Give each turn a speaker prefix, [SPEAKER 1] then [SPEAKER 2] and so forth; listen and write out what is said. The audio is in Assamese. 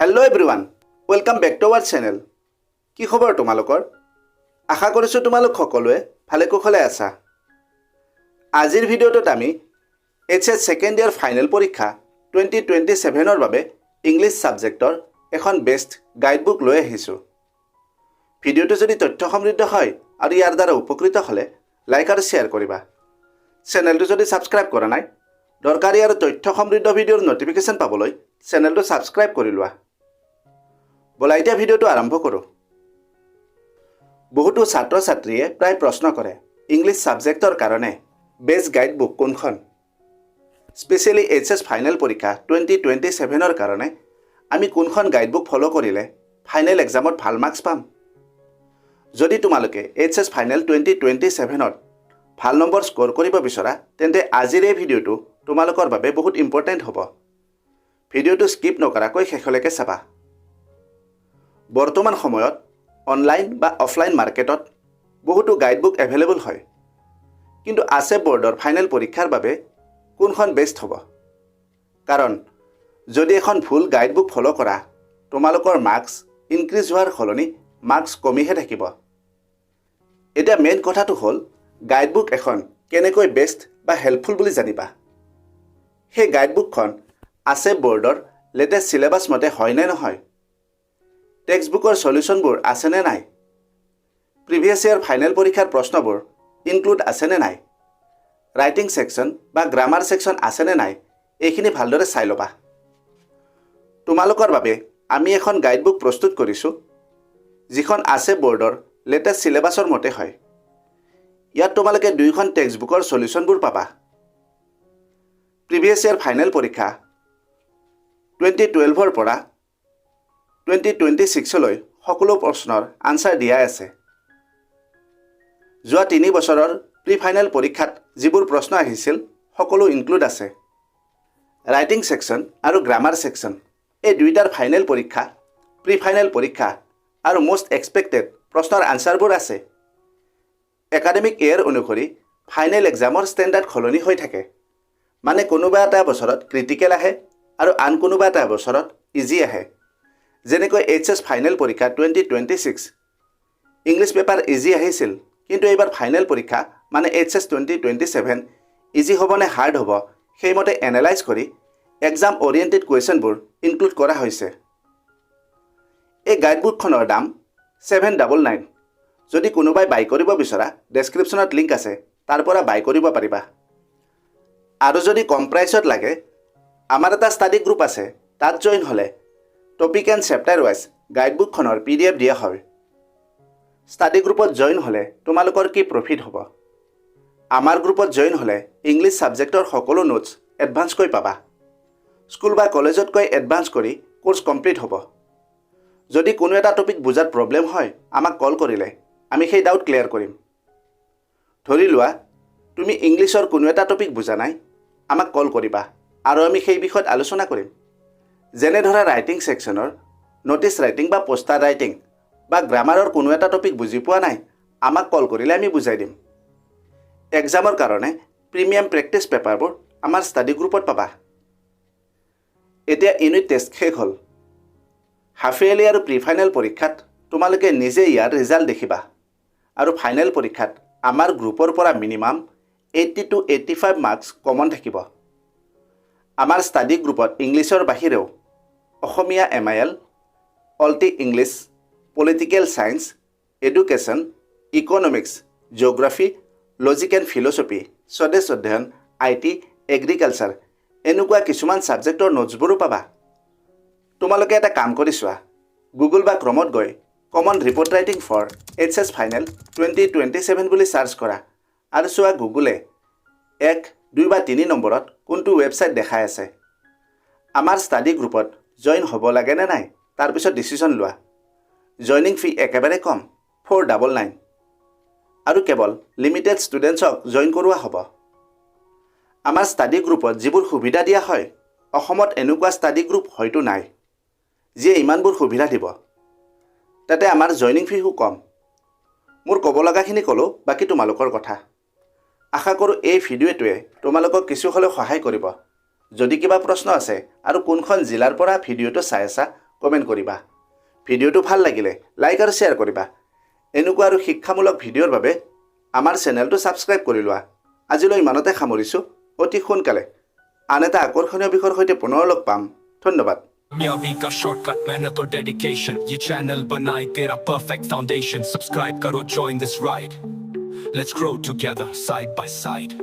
[SPEAKER 1] Hello everyone, welcome back to our channel. কি খবৰ তোমালোকৰ? আশা কৰিছো তোমালোক সকলোৱে ভালে কুশলে আছা। আজিৰ ভিডিঅ'টোত আমি HS সেকেন্ড ইয়াৰ ফাইনেল পৰীক্ষা 2027 ৰ বাবে ইংলিছ সাবজেক্টৰ এখন বেষ্ট গাইডবুক লৈ আহিছো। ভিডিঅ'টো যদি তথ্য সমৃদ্ধ হয় আৰু ইয়াৰ দ্বাৰা উপকৃত হলে লাইক আৰু শেয়াৰ কৰিবা। চেনেলটো যদি সাবস্ক্ৰাইব কৰা নাই দৰকাৰী আৰু তথ্য সমৃদ্ধ ভিডিঅ'ৰ নটিফিকেশন পাবলৈ চেনেলটো সাবস্ক্ৰাইব কৰি লোৱা। বলা এতিয়া ভিডিঅ'টো আৰম্ভ কৰো। বহুতো ছাত্ৰ ছাত্ৰীয়ে প্ৰায় প্ৰশ্ন কৰে ইংলিছ সাবজেক্টৰ কাৰণে বেষ্ট গাইডবুক কোনখন? স্পেশালি HS ফাইনেল পৰীক্ষা 2027 ৰ কাৰণে আমি কোনখন গাইডবুক ফলো কৰিলে ফাইনেল এক্সামত ভাল মাৰ্কস পাম? যদি তোমালোকে HS ফাইনেল 2027 ত ভাল নম্বৰ স্কোৰ কৰিব বিচৰা তেন্তে আজিৰ এই ভিডিঅ'টো তোমালোকৰ বাবে বহুত ইম্পৰ্টেন্ট হ'ব। ভিডিঅ'টো স্কিপ নকৰাকৈ শেষলৈকে চাবা। বৰ্তমান সময়ত অনলাইন বা অফলাইন মাৰ্কেটত বহুতো গাইডবুক এভেইলেবল হয়, কিন্তু ASEP বোৰ্ডৰ ফাইনেল পৰীক্ষাৰ বাবে কোনখন বেষ্ট হ'ব? কাৰণ যদি এখন ভুল গাইডবুক ফলো কৰা তোমালোকৰ মাৰ্কস ইনক্ৰিজ হোৱাৰ সলনি মাৰ্কস কমিহে থাকিব। এতিয়া মেইন কথাটো হ'ল গাইডবুক এখন কেনেকৈ বেষ্ট বা হেল্পফুল বুলি জানিবা। সেই গাইডবুকখন ASEP বোৰ্ডৰ লেটেষ্ট সিলেবাস মতে হয় নে নহয়? টেক্সট বুকৰ সলিউশনবোৰ আছে নে নাই? প্ৰিভিয়াস ইয়াৰ ফাইনেল পৰীক্ষাৰ প্ৰশ্নবোৰ ইনক্লুড আছে নে নাই? ৰাইটিং সেকশন বা গ্ৰামাৰ সেকশন আছে নে নাই? এইখিনি ভালদৰে চাই লবা। তোমালোকৰ বাবে আমি এখন গাইডবুক প্ৰস্তুত কৰিছো যিখন ASEP বোৰ্ডৰ লেটেষ্ট সিলেবাসৰ মতে হয়। ইয়াত তোমালোকে দুইখন টেক্সট বুকৰ সলিউশনবোৰ পাবা। প্ৰিভিয়াস ইয়াৰ ফাইনেল পৰীক্ষা 2012 ৰ পৰা 2026 লৈ সকলো প্ৰশ্নৰ আনসাৰ দিয়া আছে। যোৱা 3 বছৰৰ প্ৰি ফাইনেল পৰীক্ষাত যিবোৰ প্ৰশ্ন আহিছিল সকলো ইনক্লুড আছে। ৰাইটিং সেকশন আৰু গ্ৰামাৰ সেকশন এই দুইটাৰ ফাইনেল পৰীক্ষা, প্ৰি ফাইনেল পৰীক্ষা আৰু মোস্ট এক্সপেক্টেড প্ৰশ্নৰ আনসাৰবোৰ আছে। একাডেমিক ইয়াৰ অনুসৰি ফাইনেল এক্সামৰ ষ্টেণ্ডাৰ্ড সলনি হৈ থাকে। মানে কোনোবা এটা বছৰত ক্ৰিটিকেল আহে আৰু আন কোনোবা এটা বছৰত ইজি আহে। যেনেকৈ HS ফাইনেল পৰীক্ষা 2026 ইংলিছ পেপাৰ ইজি আহিছিল, কিন্তু এইবাৰ ফাইনেল পৰীক্ষা মানে HS 2027 ইজি হ'ব নে হাৰ্ড হ'ব সেইমতে এনালাইজ কৰি এক্সাম ওৰিয়েণ্টেড কুৱেশ্যনবোৰ ইনক্লুড কৰা হৈছে। এই গাইডবুকখনৰ দাম 799। যদি কোনোবাই বাই কৰিব বিচৰা ডেছক্ৰিপশ্যনত লিংক আছে, তাৰ পৰা বাই কৰিব পাৰিবা। আৰু যদি কম প্ৰাইচত লাগে আমাৰ এটা ষ্টাডি গ্ৰুপ আছে, তাত জইন হ'লে টপিক এণ্ড চেপ্টাৰ ৱাইজ গাইডবুকখনৰ PDF দিয়া হয়। ষ্টাডি গ্ৰুপত জইন হ'লে তোমালোকৰ কি প্ৰফিট হ'ব? আমাৰ গ্ৰুপত জইন হ'লে ইংলিছ সাবজেক্টৰ সকলো নোটছ এডভান্সকৈ পাবা। স্কুল বা কলেজতকৈ এডভান্স কৰি কোৰ্স কমপ্লিট হ'ব। যদি কোনো এটা টপিক বুজাত প্ৰব্লেম হয় আমাক কল কৰিলে আমি সেই ডাউট ক্লিয়াৰ কৰিম। ধৰি লোৱা তুমি ইংলিছৰ কোনো এটা টপিক বুজা নাই, আমাক কল কৰিবা আৰু আমি সেই বিষয়ত আলোচনা কৰিম। যেনে ধৰা ৰাইটিং সেকশনৰ নোটিছ ৰাইটিং বা পোষ্টাৰ ৰাইটিং বা গ্ৰামাৰৰ কোনো এটা টপিক বুজি পোৱা নাই, আমাক কল কৰিলে আমি বুজাই দিম। এক্সামৰ কাৰণে প্ৰিমিয়াম প্ৰেক্টিছ পেপাৰবোৰ আমাৰ ষ্টাডি গ্ৰুপত পাবা। এতিয়া ইউনিট টেষ্ট শেষ হ'ল। হাফ ইয়াৰলি আৰু প্ৰি ফাইনেল পৰীক্ষাত তোমালোকে নিজে ইয়াৰ ৰিজাল্ট দেখিবা আৰু ফাইনেল পৰীক্ষাত আমাৰ গ্ৰুপৰ পৰা মিনিমাম 80 to 85 মাৰ্কস কমন থাকিব। আমাৰ ষ্টাডি গ্ৰুপত ইংলিছৰ বাহিৰেও Asamiya MIL, alt English, political science, education, economics, geography, logic and philosophy, স্বদেশ অধ্যয়ন, IT, এগ্ৰিকালচাৰ এনেকুৱা কিছুমান ছাবজেক্টৰ নোটছবোৰো পাবা। তোমালোকে এটা কাম কৰি চোৱা, গুগল বা ক্ৰমত গৈ common report writing for HS final 2027 বুলি সাৰ্চ কৰা আৰু চোৱা গুগলে 1, 2 বা 3 নম্বৰত কোনটো ৱেবছাইট দেখাই আছে। আমাৰ ষ্টাডি গ্ৰুপত জইন হ'ব লাগে নে নাই তাৰ পিছত ডিসিশন লোৱা। জইনিং ফি একেবাৰে কম 499 আৰু কেৱল লিমিটেড ষ্টুডেণ্টছক জইন কৰোৱা হ'ব। আমাৰ ষ্টাডি গ্ৰুপত যিবোৰ সুবিধা দিয়া হয় অসমত এনেকুৱা ষ্টাডি গ্ৰুপ হয়তো নাই যিয়ে ইমানবোৰ সুবিধা দিব। তাতে আমাৰ জইনিং ফিও কম। মোৰ ক'ব লগাখিনি ক'লো, বাকী তোমালোকৰ কথা। আশা কৰোঁ এই ভিডিঅ'টোৱে তোমালোকক কিছু হ'লেও সহায় কৰিব। যদি কিবা প্ৰশ্ন আছে আৰু কোনখন জিলাৰ পৰা ভিডিঅ'টো চাই আছা কমেণ্ট কৰিবা। ভিডিঅ'টো ভাল লাগিলে লাইক আৰু শ্বেয়াৰ কৰিবা। এনেকুৱা আৰু শিক্ষামূলক ভিডিঅ'ৰ বাবে আমাৰ চেনেলটো ছাবস্ক্ৰাইব কৰি লোৱা। আজিলৈ ইমানতে সামৰিছোঁ। অতি সোনকালে আন এটা আকৰ্ষণীয় বিষয়ৰ সৈতে পুনৰ লগ পাম। ধন্যবাদ।
[SPEAKER 2] कामयाबी का शॉर्टकट मेहनत और डेडिकेशन, ये चैनल बनाए तेरा परफेक्ट फाउंडेशन। सब्सक्राइब करो, join this ride, let's grow together side by side।